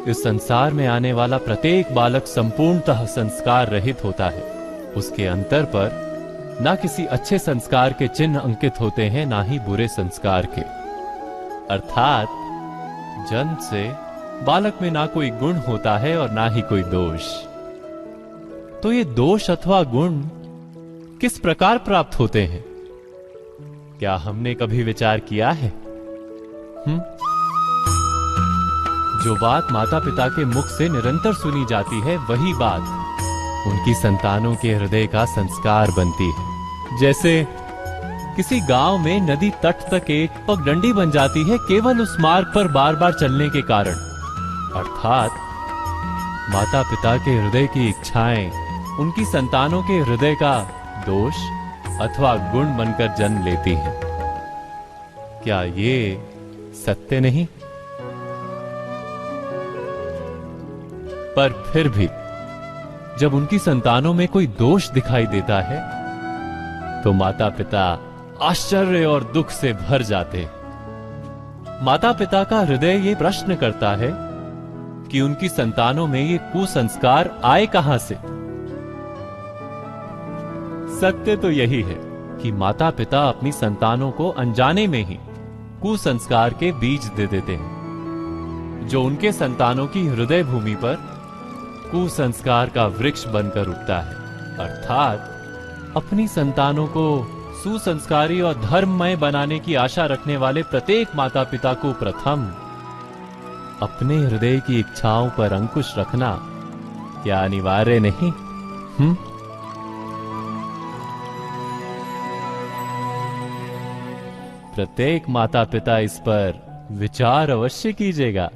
इस संसार में आने वाला प्रत्येक बालक संपूर्णतः संस्कार रहित होता है। उसके अंतर पर ना किसी अच्छे संस्कार के चिन्ह अंकित होते हैं, ना ही बुरे संस्कार के। अर्थात जन्म से बालक में ना कोई गुण होता है और ना ही कोई दोष। तो ये दोष अथवा गुण किस प्रकार प्राप्त होते हैं, क्या हमने कभी विचार किया है? जो बात माता पिता के मुख से निरंतर सुनी जाती है, वही बात उनकी संतानों के हृदय का संस्कार बनती है। जैसे किसी गांव में नदी तट तक एक पगडंडी बन जाती है केवल उस मार्ग पर बार बार चलने के कारण। अर्थात माता पिता के हृदय की इच्छाएं उनकी संतानों के हृदय का दोष अथवा गुण बनकर जन्म लेती हैं। क्या ये सत्य नहीं? पर फिर भी जब उनकी संतानों में कोई दोष दिखाई देता है तो माता पिता आश्चर्य और दुख से भर जाते। माता पिता का हृदय ये प्रश्न करता है कि उनकी संतानों में ये कुसंस्कार आए कहां से। सत्य तो यही है कि माता पिता अपनी संतानों को अनजाने में ही कुसंस्कार के बीज दे देते हैं, जो उनके संतानों की हृदय भूमि पर कुसंस्कार का वृक्ष बनकर उगता है। अर्थात अपनी संतानों को सुसंस्कारी और धर्ममय बनाने की आशा रखने वाले प्रत्येक माता पिता को प्रथम अपने हृदय की इच्छाओं पर अंकुश रखना क्या अनिवार्य नहीं? प्रत्येक माता पिता इस पर विचार अवश्य कीजिएगा।